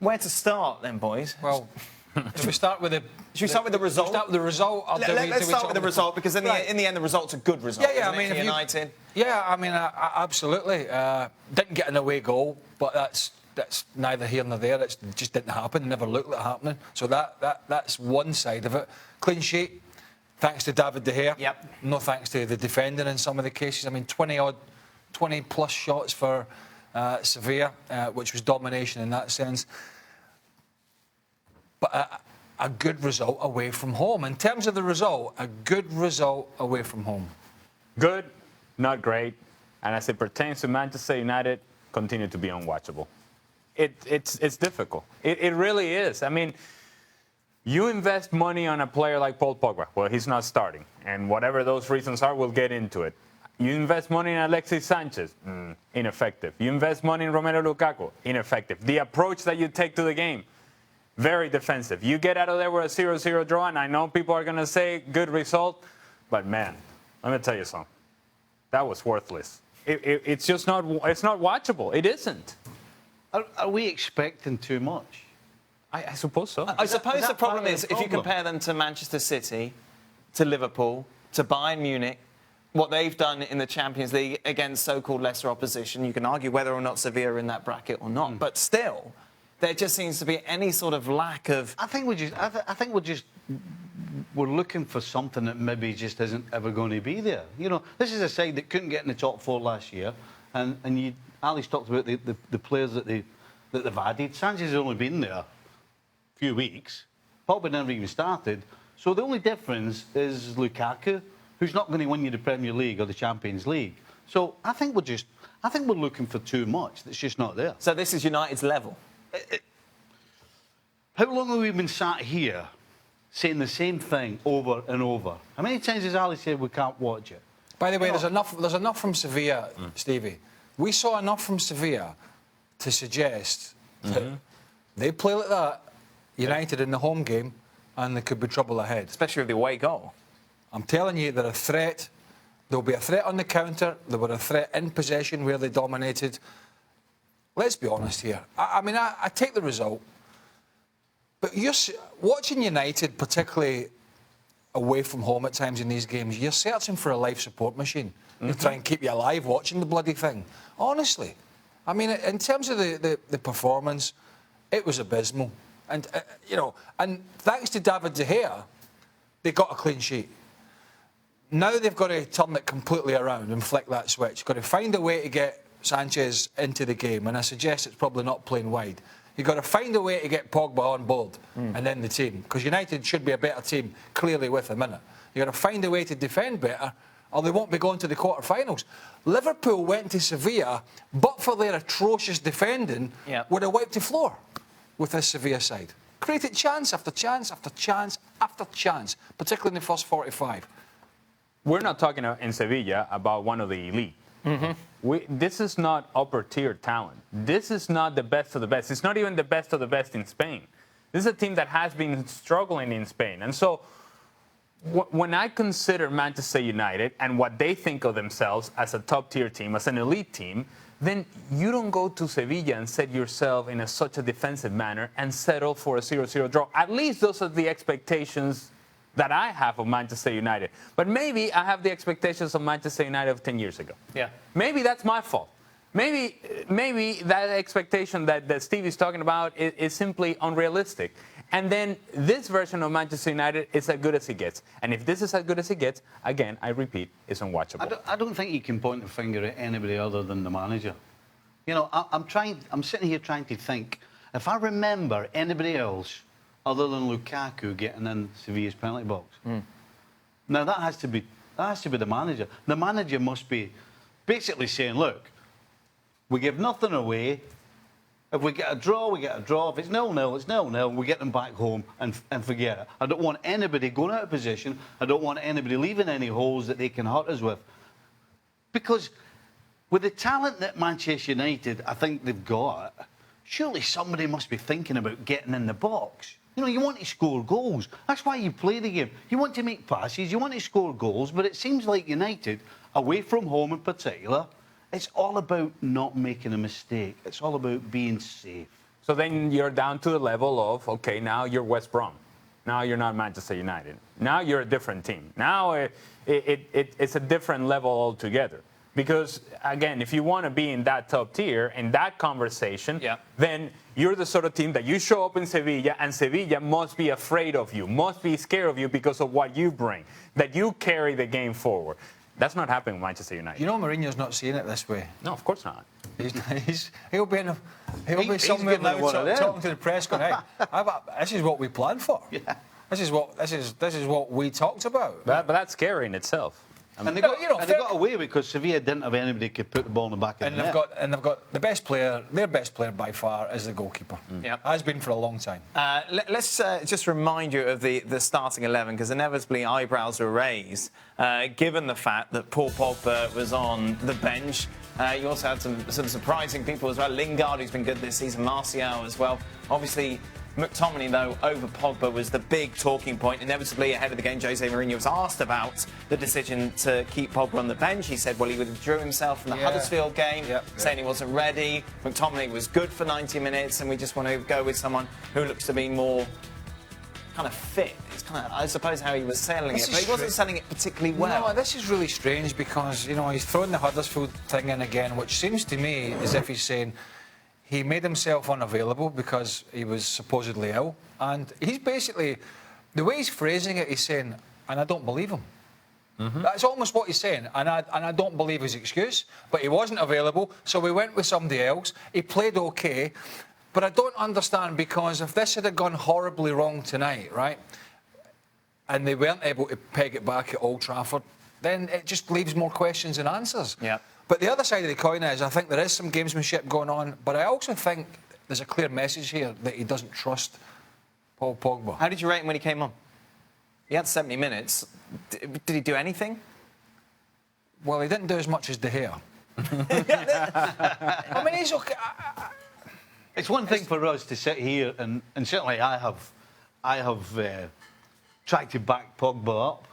Where to start then, boys? Well, should we start with the... Should we start with the result? Start with the result. Let's start with the result, because in the end, the result's a good result. Yeah, I mean, for United. Absolutely. Didn't get an away goal, but that's neither here nor there. It just didn't happen. Never looked like happening. So that's one side of it. Clean sheet, thanks to David de Gea. Yep. No thanks to the defending in some of the cases. I mean, 20 plus shots for Sevilla, which was domination in that sense. But a good result away from home. In terms of the result, a good result away from home. Good, not great. And as it pertains to Manchester United, continue to be unwatchable. It's difficult. It really is. I mean, you invest money on a player like Paul Pogba. Well, he's not starting. And whatever those reasons are, we'll get into it. You invest money in Alexis Sanchez, ineffective. You invest money in Romelu Lukaku, ineffective. The approach that you take to the game, very defensive. You get out of there with a 0-0 draw, and I know people are going to say good result, but man, let me tell you something. That was worthless. It's just not. It's not watchable. It isn't. Are we expecting too much? I suppose so. I suppose the problem is if you compare them to Manchester City, to Liverpool, to Bayern Munich, what they've done in the Champions League against so-called lesser opposition. You can argue whether or not Sevilla are in that bracket or not, but still, there just seems to be any sort of lack of. I think we're looking for something that maybe just isn't ever going to be there. You know, this is a side that couldn't get in the top four last year, and Ali's talked about the players that they've added. Sanchez has only been there a few weeks. Pogba never even started. So the only difference is Lukaku, who's not going to win you the Premier League or the Champions League. So I think we're looking for too much that's just not there. So this is United's level. How long have we been sat here saying the same thing over and over? How many times has Ali said we can't watch it? By the way, there's enough from Sevilla, Stevie. We saw enough from Sevilla to suggest that they play like that, United in the home game, and there could be trouble ahead. Especially with the away goal. I'm telling you, they're a threat. There'll be a threat on the counter. There were a threat in possession where they dominated. Let's be honest here. I take the result. But you're watching United, particularly away from home at times in these games, you're searching for a life support machine. You try and keep you alive watching the bloody thing. Honestly. I mean, in terms of the performance, it was abysmal. And, and thanks to David de Gea, they got a clean sheet. Now they've got to turn it completely around and flick that switch. Got to find a way to get Sanchez into the game, and I suggest it's probably not playing wide. You've got to find a way to get Pogba on board and then the team, because United should be a better team, clearly, with him in it. You've got to find a way to defend better, or they won't be going to the quarter-finals. Liverpool went to Sevilla, but for their atrocious defending, would have wiped the floor with this Sevilla side. Created chance after chance after chance after chance, particularly in the first 45. We're not talking in Sevilla about one of the elite. This is not upper-tier talent. This is not the best of the best. It's not even the best of the best in Spain. This is a team that has been struggling in Spain. And so when I consider Manchester United and what they think of themselves as a top-tier team, as an elite team, then you don't go to Sevilla and set yourself in such a defensive manner and settle for a 0-0 draw. At least those are the expectations that I have of Manchester United. But maybe I have the expectations of Manchester United of 10 years ago. Yeah. Maybe that's my fault. Maybe that expectation that Steve is talking about is simply unrealistic. And then this version of Manchester United is as good as it gets. And if this is as good as it gets, again, I repeat, it's unwatchable. I don't think you can point a finger at anybody other than the manager. You know, I'm sitting here trying to think, if I remember anybody else other than Lukaku getting in Sevilla's penalty box. Now that has to be the manager. The manager must be basically saying, look, we give nothing away. If we get a draw, we get a draw. If it's 0-0, it's 0-0. We get them back home and forget it. I don't want anybody going out of position. I don't want anybody leaving any holes that they can hurt us with. Because with the talent that Manchester United, I think they've got, surely somebody must be thinking about getting in the box. You know, you want to score goals. That's why you play the game. You want to make passes, you want to score goals, but it seems like United, away from home in particular, it's all about not making a mistake. It's all about being safe. So then you're down to the level of, okay, now you're West Brom. Now you're not Manchester United. Now you're a different team. Now it's a different level altogether. Because, again, if you want to be in that top tier, in that conversation, then you're the sort of team that you show up in Sevilla, and Sevilla must be afraid of you, must be scared of you because of what you bring, that you carry the game forward. That's not happening with Manchester United. You know, Mourinho's not seeing it this way. No, of course not. He'll be somewhere now talking to the press going, hey, this is what we planned for. Yeah. This is what we talked about. But that's scary in itself. And they got away because Sevilla didn't have anybody who could put the ball in the back of the net. They've got the best player, their best player by far is the goalkeeper. Has been for a long time. Let's just remind you of the starting 11, because inevitably eyebrows were raised, given the fact that Paul Pogba was on the bench. You also had some surprising people as well. Lingard, who's been good this season, Martial as well. Obviously, McTominay, though, over Pogba was the big talking point. Inevitably, ahead of the game, Jose Mourinho was asked about the decision to keep Pogba on the bench. He said, well, he withdrew himself from the Huddersfield game, saying he wasn't ready. McTominay was good for 90 minutes, and we just want to go with someone who looks to be more kind of fit. It's kind of, I suppose, how he was selling it, but he wasn't selling it particularly well. No, this is really strange because, you know, he's throwing the Huddersfield thing in again, which seems to me as if he's saying he made himself unavailable because he was supposedly ill. And he's basically, the way he's phrasing it, he's saying, and I don't believe him. That's almost what he's saying, and I don't believe his excuse, but he wasn't available, so we went with somebody else. He played okay, but I don't understand, because if this had gone horribly wrong tonight, right, and they weren't able to peg it back at Old Trafford, then it just leaves more questions than answers. But the other side of the coin is, I think there is some gamesmanship going on, but I also think there's a clear message here that he doesn't trust Paul Pogba. How did you rate him when he came on? He had 70 minutes. Did he do anything? Well, he didn't do as much as De Gea. I mean, he's okay. It's one thing for us to sit here, and certainly I have tried to back Pogba up,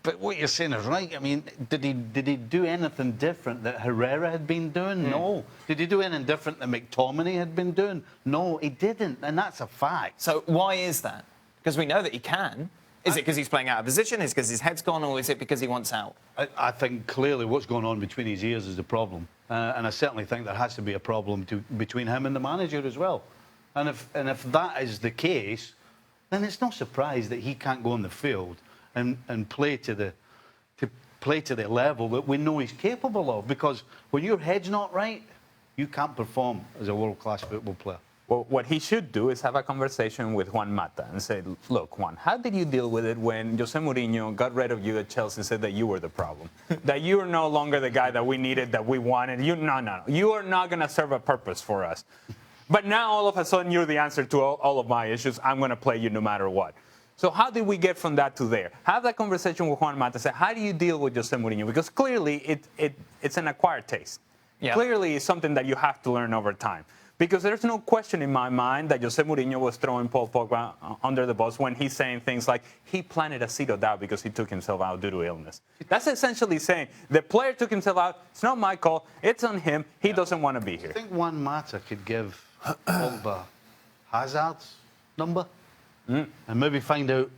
but what you're saying is right. I mean, did he do anything different that Herrera had been doing? No. Did he do anything different that McTominay had been doing? No, he didn't, and that's a fact. So why is that? Because we know that he can. Is it because he's playing out of position? Is it because his head's gone, or is it because he wants out? I think clearly what's going on between his ears is the problem, and I certainly think there has to be a problem between him and the manager as well. And if that is the case, then it's no surprise that he can't go on the field and play to the level that we know he's capable of. Because when your head's not right, you can't perform as a world-class football player. Well, what he should do is have a conversation with Juan Mata and say, look, Juan, how did you deal with it when Jose Mourinho got rid of you at Chelsea and said that you were the problem? That you are no longer the guy that we needed, that we wanted. No. You are not going to serve a purpose for us. But now, all of a sudden, you're the answer to all of my issues. I'm going to play you no matter what. So how did we get from that to there? Have that conversation with Juan Mata. Say, how do you deal with Jose Mourinho? Because clearly, it's an acquired taste. Clearly, it's something that you have to learn over time. Because there's no question in my mind that Jose Mourinho was throwing Paul Pogba under the bus when he's saying things like he planted a seed of doubt because he took himself out due to illness. That's essentially saying the player took himself out. It's not my call. It's on him. He doesn't want to be here. I think Juan Mata could give Pogba Hazard's number and maybe find out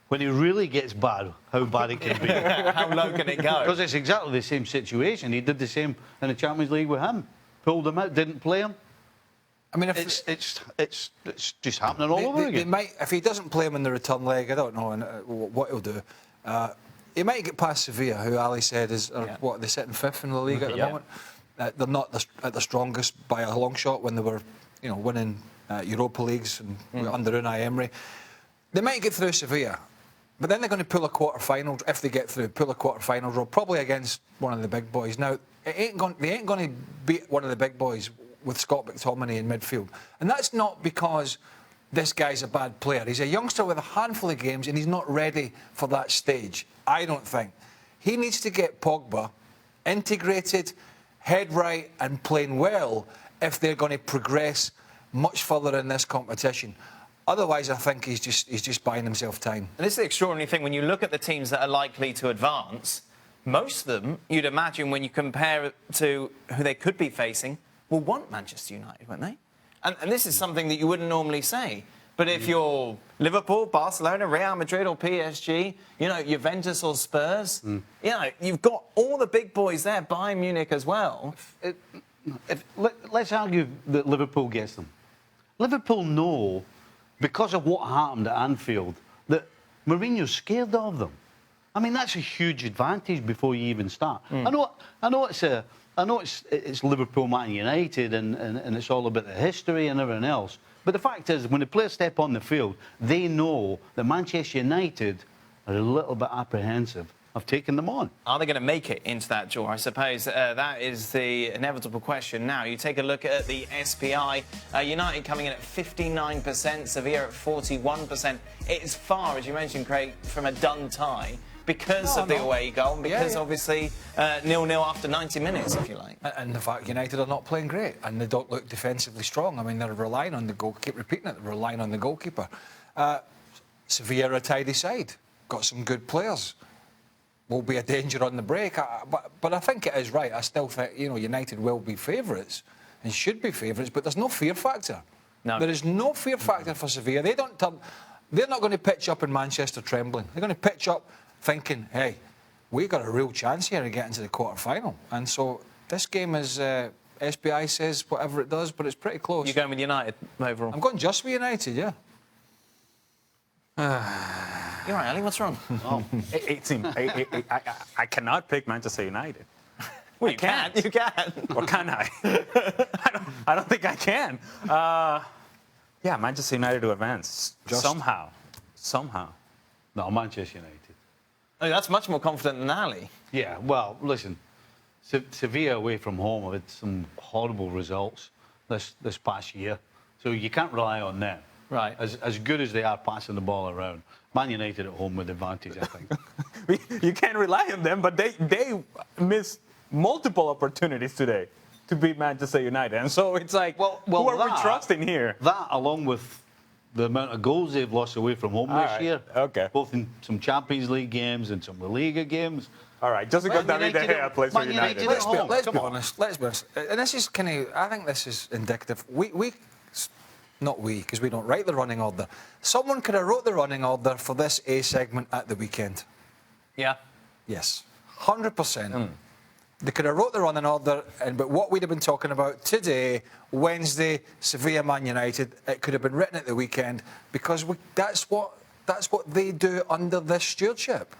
when he really gets bad, how bad it can be. How low can it go? Because it's exactly the same situation. He did the same in the Champions League with him. Pulled him out, didn't play him. I mean, it's just happening all over again. If he doesn't play him in the return leg, I don't know what he'll do. He might get past Sevilla, who Ali said is what, they're sitting fifth in the league at the moment. They're not at the strongest by a long shot when they were, winning Europa Leagues and under Unai Emery. They might get through Sevilla, but then they're going to pull a quarter-final, if they get through, pull a quarter-final draw, probably against one of the big boys. Now, they ain't going to beat one of the big boys with Scott McTominay in midfield. And that's not because this guy's a bad player. He's a youngster with a handful of games and he's not ready for that stage, I don't think. He needs to get Pogba integrated, head right and playing well if they're going to progress much further in this competition. Otherwise, I think he's just buying himself time. And this is the extraordinary thing. When you look at the teams that are likely to advance, most of them, you'd imagine, when you compare it to who they could be facing, will want Manchester United, won't they? And this is something that you wouldn't normally say. But if you're Liverpool, Barcelona, Real Madrid or PSG, you know, Juventus or Spurs, you know, you've got all the big boys there, Bayern Munich as well. Let's argue that Liverpool gets them. Liverpool know, because of what happened at Anfield, that Mourinho's scared of them. I mean, that's a huge advantage before you even start. I know it's Liverpool, Man United, and it's all about the history and everything else. But the fact is, when the players step on the field, they know that Manchester United are a little bit apprehensive of taking them on. Are they going to make it into that draw? I suppose that is the inevitable question now. You take a look at the SPI. United coming in at 59%, Sevilla at 41%. It's far, as you mentioned, Craig, from a done tie because of the away goal and because obviously 0-0 after 90 minutes, if you like. And the fact United are not playing great and they don't look defensively strong. I mean, they're relying on the goal. Keep repeating it. They're relying on the goalkeeper. Sevilla are a tidy side. Got some good players. Will be a danger on the break. But I think it is right. I still think, you know, United will be favourites and should be favourites, but there's no fear factor. No. There is no fear factor for Sevilla. They're not going to pitch up in Manchester trembling. They're going to pitch up thinking, hey, we got a real chance here to get into the quarter-final. And so this game is, SPI says whatever it does, but it's pretty close. You're going with United overall? I'm going just with United, yeah. You're right, Ali, what's wrong? Oh, I cannot pick Manchester United. Well, you can. You can. Or can I? I don't think I can. Yeah, Manchester United to advance. Somehow. No, Manchester United. Oh, that's much more confident than Ali. Yeah, well, listen, Sevilla away from home have had some horrible results this past year, so you can't rely on them. Right. As good as they are passing the ball around. Man United at home with advantage, I think. You can't rely on them, but they missed multiple opportunities today to beat Manchester United. And so it's like, who are we trusting here? That, along with the amount of goals they've lost away from home this year. Okay. Both in some Champions League games and some La Liga games. All right, just because David de Gea plays for United. Let's be honest. And this is kind of, I think this is indicative. Not we, because we don't write the running order. Someone could have wrote the running order for this A segment at the weekend. Yeah. Yes, 100%. They could have wrote the running order, but what we'd have been talking about today, Wednesday, Sevilla, Man United, it could have been written at the weekend because that's what they do under this stewardship.